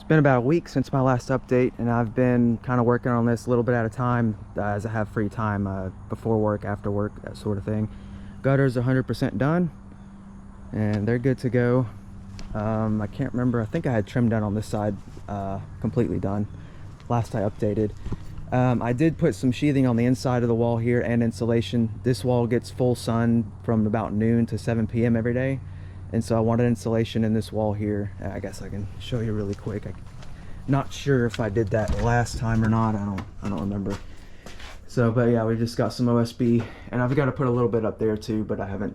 It's been about a week since my last update, and I've been kind of working on this a little bit at a time as I have free time, before work, after work, that sort of thing. Gutters 100% done, and they're good to go. I can't remember, I think I had trim done on this side, completely done last I updated. I did put some sheathing on the inside of the wall here and insulation. This wall gets full sun from about noon to 7 p.m. every day, and so I wanted insulation in this wall here. I guess I can show you really quick. I'm not sure if I did that last time or not. I don't remember. So, but yeah, we just got some OSB, and I've got to put a little bit up there too, but I haven't.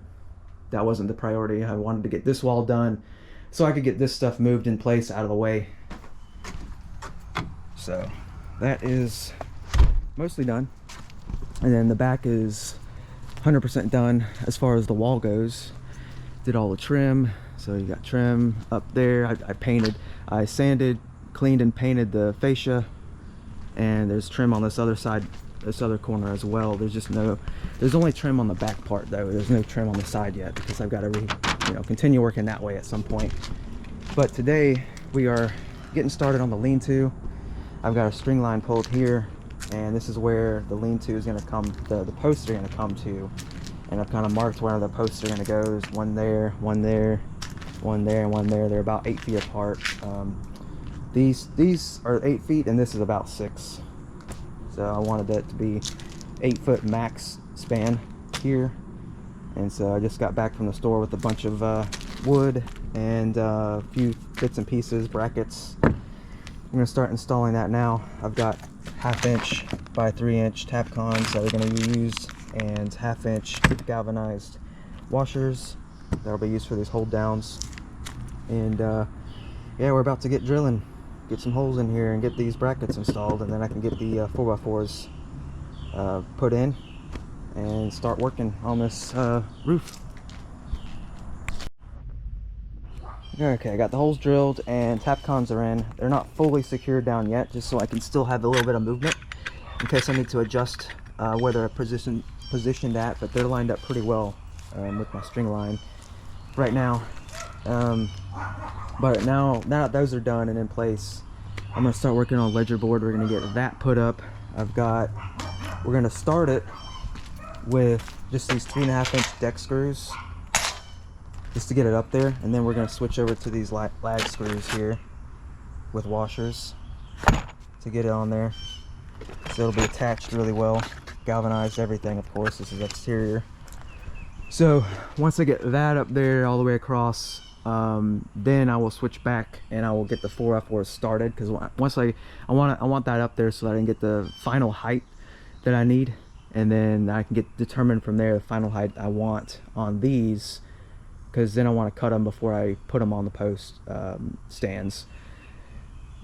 That wasn't the priority. I wanted to get this wall done so I could get this stuff moved in place out of the way. So that is mostly done, and then the back is 100% done as far as the wall goes. Did all the trim, so you got trim up there. I sanded, cleaned and painted the fascia, and there's trim on this other side, this other corner as well. There's only trim on the back part though. There's no trim on the side yet because I've got to continue working that way at some point. But today we are getting started on the lean-to. I've got a string line pulled here, and this is where the lean-to is going to come, the posts are going to come to, and I've kind of marked where the posts are going to go. There's one there, one there, one there, and one there. They're about 8 feet apart. These are 8 feet, and this is about 6. So I wanted that to be 8 foot max span here, and so I just got back from the store with a bunch of wood and a few bits and pieces, brackets. I'm going to start installing that now. I've got 1/2 inch by 3 inch Tapcons that are going to be used, and 1/2 inch galvanized washers that will be used for these hold downs. And yeah, we're about to get drilling, get some holes in here and get these brackets installed, and then I can get the 4x4s put in and start working on this roof. Okay, I got the holes drilled and Tapcons are in. They're not fully secured down yet, just so I can still have a little bit of movement in case I need to adjust where they're positioned at, but they're lined up pretty well with my string line right now. But now that those are done and in place, I'm going to start working on ledger board. We're going to get that put up. We're going to start it with just these 3.5 inch deck screws, just to get it up there, and then we're going to switch over to these lag screws here with washers to get it on there, so it'll be attached really well, galvanized, everything. Of course, this is exterior. So once I get that up there all the way across, then I will switch back and I will get the 4x4s started, because once I want that up there so that I can get the final height that I need, and then I can determine from there the final height I want on these, because then I want to cut them before I put them on the post stands.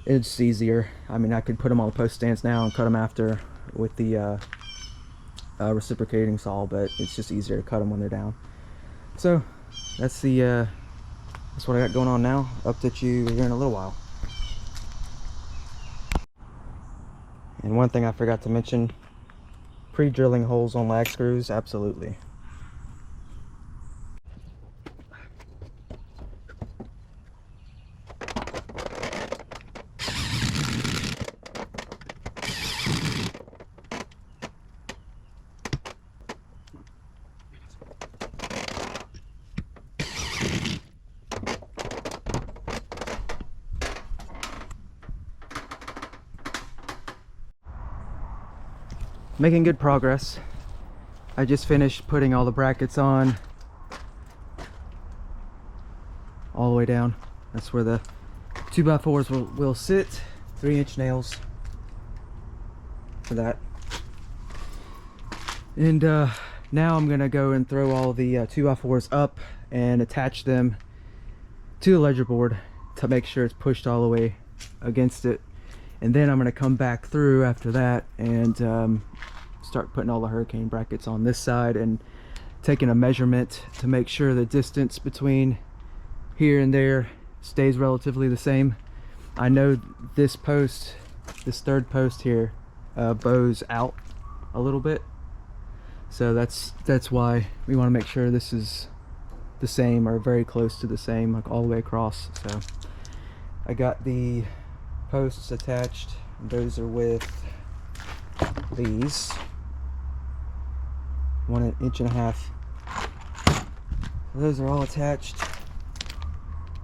It's easier. I mean, I could put them on the post stands now and cut them after with the reciprocating saw, but it's just easier to cut them when they're down. So that's what I got going on now. Update you here in a little while. And one thing I forgot to mention, pre-drilling holes on lag screws, absolutely. Making good progress. I just finished putting all the brackets on all the way down. That's where the 2x4s will sit. 3 inch nails for that. And now I'm gonna go and throw all the 2x4s up and attach them to the ledger board to make sure it's pushed all the way against it. And then I'm going to come back through after that and start putting all the hurricane brackets on this side and taking a measurement to make sure the distance between here and there stays relatively the same. I know this post, this third post here, bows out a little bit, so that's why we want to make sure this is the same or very close to the same, like all the way across. So I got the posts attached. Those are with these 1.5 inches. Those are all attached.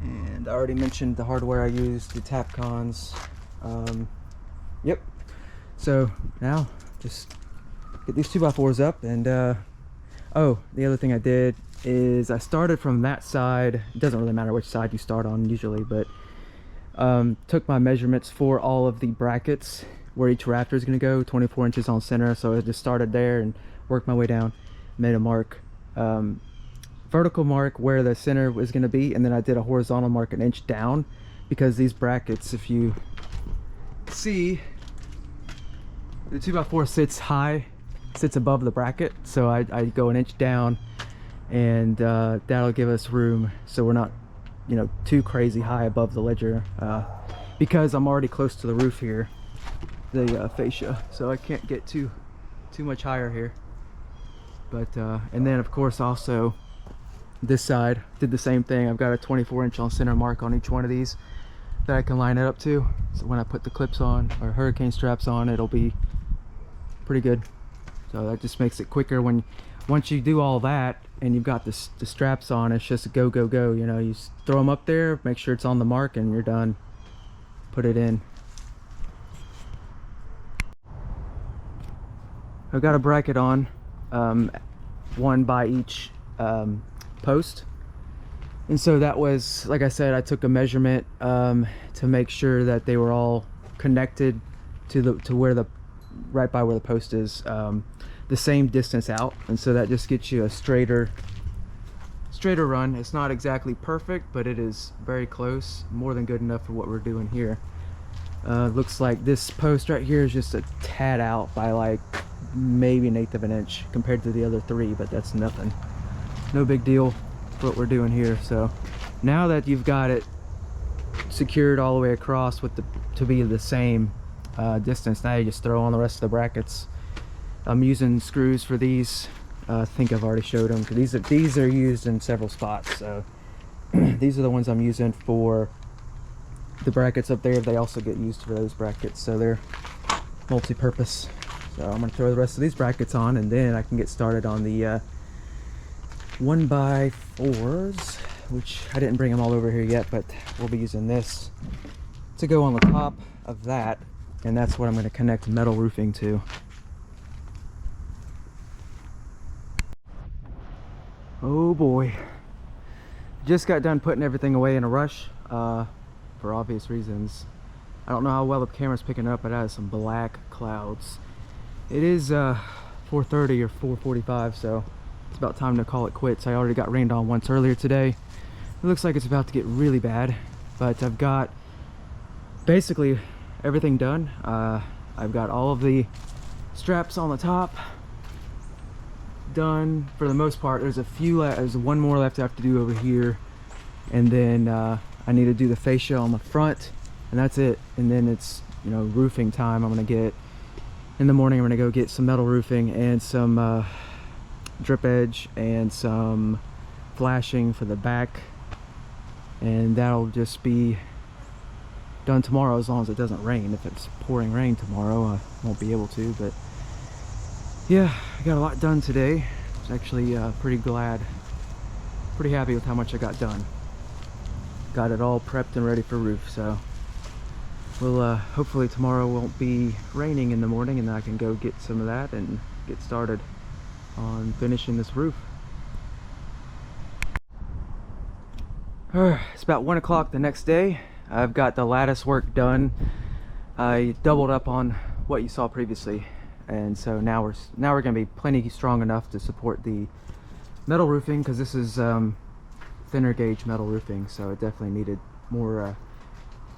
And I already mentioned the hardware I used, the Tapcons. Yep. So now just get these 2x4s up, and oh, the other thing I did is I started from that side. It doesn't really matter which side you start on usually, but took my measurements for all of the brackets where each rafter is going to go, 24 inches on center. So I just started there and worked my way down, made a mark, vertical mark where the center was going to be, and then I did a horizontal mark 1 inch down, because these brackets, if you see, the 2x4 sits above the bracket, so I go 1 inch down, and that'll give us room so we're not, you know, too crazy high above the ledger, because I'm already close to the roof here, the fascia, so I can't get too much higher here. But and then of course also this side did the same thing. I've got a 24 inch on center mark on each one of these that I can line it up to, so when I put the clips on, or hurricane straps on, it'll be pretty good. So that just makes it quicker. Once you do all that and you've got the straps on, it's just go go go, you know. You throw them up there, make sure it's on the mark, and you're done. Put it in. I've got a bracket on, one by each post, and so that was, like I said, I took a measurement to make sure that they were all connected to where the right by where the post is, the same distance out, and so that just gets you a straighter run. It's not exactly perfect, but it is very close, more than good enough for what we're doing here. Looks like this post right here is just a tad out by like maybe 1/8 of an inch compared to the other three, but that's nothing, no big deal for what we're doing here. So now that you've got it secured all the way across with to be the same distance, now you just throw on the rest of the brackets. I'm using screws for these. I think I've already showed them, because these are used in several spots. So these are the ones I'm using for the brackets up there. They also get used for those brackets, so they're multi-purpose. So I'm going to throw the rest of these brackets on, and then I can get started on the 1x4s, which I didn't bring them all over here yet, but we'll be using this to go on the top of that, and that's what I'm going to connect metal roofing to. Oh boy, just got done putting everything away in a rush, for obvious reasons. I don't know how well the camera's picking up, but I have some black clouds. It is 4:30 or 4:45, so it's about time to call it quits. I already got rained on once earlier today. It looks like it's about to get really bad, but I've got basically everything done. I've got all of the straps on the top done for the most part. There's there's one more left I have to do over here, and then I need to do the fascia on the front, and that's it. And then it's, you know, roofing time. I'm gonna get in the morning. I'm gonna go get some metal roofing and some drip edge and some flashing for the back, and that'll just be done tomorrow, as long as it doesn't rain. If it's pouring rain tomorrow, I won't be able to. But yeah, I got a lot done today. I was actually pretty happy with how much I got done. Got it all prepped and ready for roof, so we'll hopefully tomorrow won't be raining in the morning, and then I can go get some of that and get started on finishing this roof. It's about 1 o'clock the next day. I've got the lattice work done. I doubled up on what you saw previously, and so now we're going to be plenty strong enough to support the metal roofing, because this is thinner gauge metal roofing, so it definitely needed more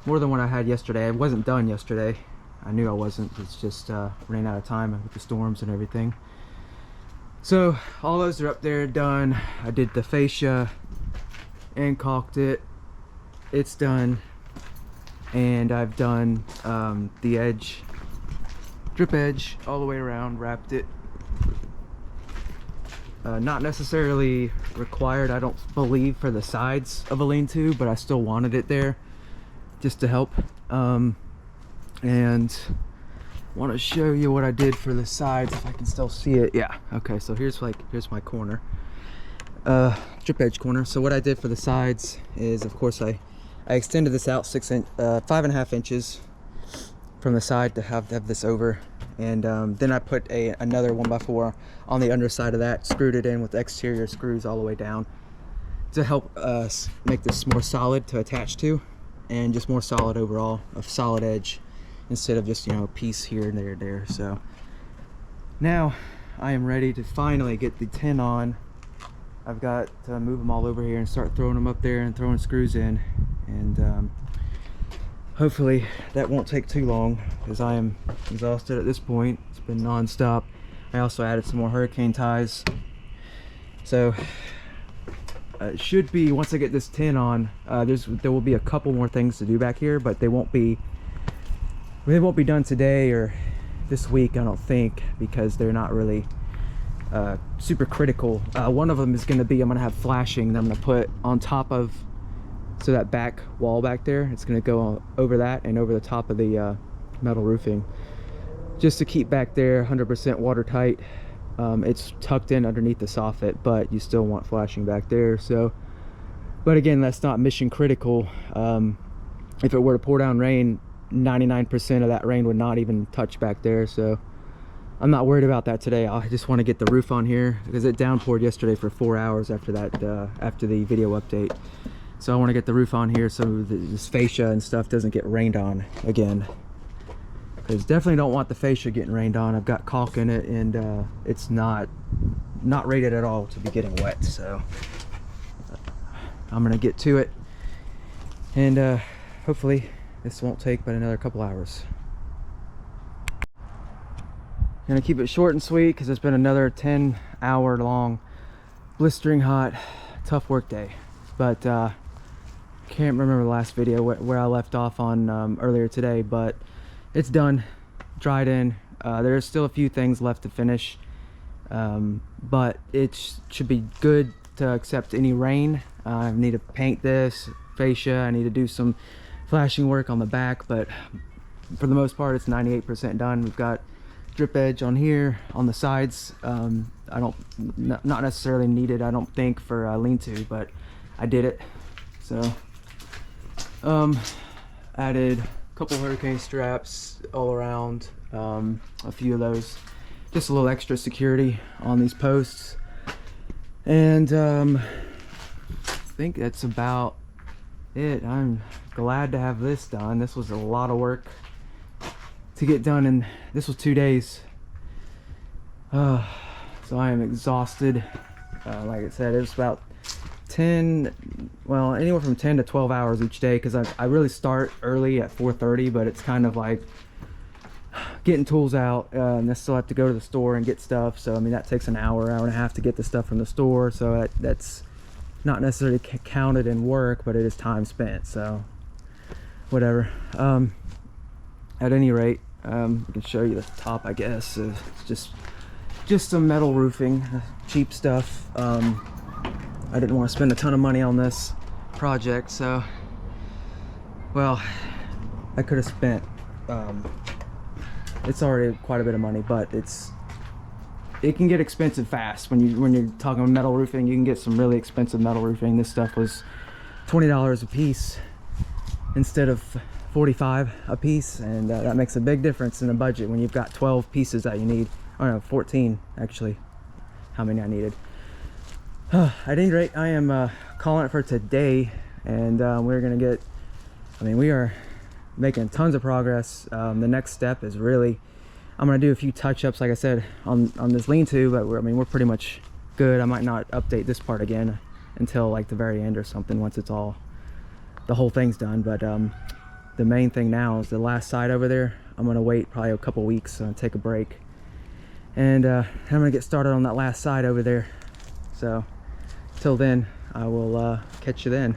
than what I had yesterday. I wasn't done yesterday. I knew I wasn't. It's just ran out of time with the storms and everything. So all those are up there done. I did the fascia and caulked it. It's done. And I've done the edge, drip edge all the way around, wrapped it. Not necessarily required, I don't believe, for the sides of a lean-to, but I still wanted it there just to help. and want to show you what I did for the sides if I can still see it. Yeah, okay, so here's my corner, drip edge corner. So what I did for the sides is, of course, I extended this out 5.5 inches from the side to have this over, and then I put another 1x4 on the underside of that, screwed it in with exterior screws all the way down to help us make this more solid to attach to, and just more solid overall, a solid edge instead of just, you know, a piece here and there. So now I am ready to finally get the tin on. I've got to move them all over here and start throwing them up there and throwing screws in, and hopefully that won't take too long because I am exhausted at this point. It's been non-stop. I also added some more hurricane ties, so it should be, once I get this tin on, there will be a couple more things to do back here, but they won't be done today or this week, I don't think, because they're not really super critical. One of them is going to be, I'm going to have flashing that I'm going to put on top of, so that back wall back there, it's going to go over that and over the top of the metal roofing, just to keep back there 100% watertight. It's tucked in underneath the soffit, but you still want flashing back there. So, but again, that's not mission critical. If it were to pour down rain, 99% of that rain would not even touch back there, so I'm not worried about that today. I just want to get the roof on here because it downpoured yesterday for 4 hours after that, after the video update. So I want to get the roof on here so this fascia and stuff doesn't get rained on again, because definitely don't want the fascia getting rained on. I've got caulk in it, and it's not rated at all to be getting wet. So I'm gonna get to it, and hopefully this won't take but another couple hours. Gonna keep it short and sweet because it's been another 10-hour long, blistering hot, tough work day. But can't remember the last video where I left off on earlier today, but it's done, dried in. There's still a few things left to finish, but it should be good to accept any rain. I need to paint this fascia, I need to do some flashing work on the back, but for the most part it's 98% done. We've got drip edge on here, on the sides. Not necessarily needed, I don't think, for lean-to, but I did it. So added a couple hurricane straps all around, a few of those, just a little extra security on these posts, and I think that's about it. I'm glad to have this done. This was a lot of work to get done, and this was 2 days, so I am exhausted. Like I said, it was about anywhere from 10 to 12 hours each day, because I really start early at 4:30, but it's kind of like getting tools out, and I still have to go to the store and get stuff. So I mean, that takes an hour and a half to get the stuff from the store, so that's not necessarily counted in work, but it is time spent, so whatever. At any rate, I can show you the top, I guess. It's just some metal roofing, cheap stuff. I didn't want to spend a ton of money on this project, so, well, I could have spent, it's already quite a bit of money, but it can get expensive fast. When you're talking metal roofing, you can get some really expensive metal roofing. This stuff was $20 a piece instead of $45 a piece, and that makes a big difference in the budget when you've got 12 pieces that you need. Oh no, 14 actually, how many I needed. At any rate, I am calling it for today, and we're gonna get, we are making tons of progress. The next step is really, I'm gonna do a few touch-ups, like I said, on this lean-to, but we're pretty much good. I might not update this part again until like the very end or something, once it's all, the whole thing's done. But the main thing now is the last side over there. I'm gonna wait probably a couple weeks and take a break, and I'm gonna get started on that last side over there. So till then, I will catch you then.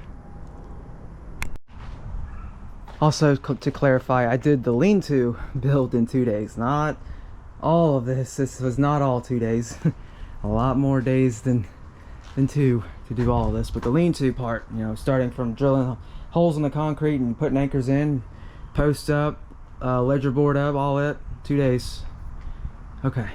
Also, to clarify, I did the lean-to build in 2 days. Not all of this. This was not all 2 days. A lot more days than 2 to do all of this. But the lean-to part, starting from drilling holes in the concrete and putting anchors in, posts up, ledger board up, all that. 2 days. Okay.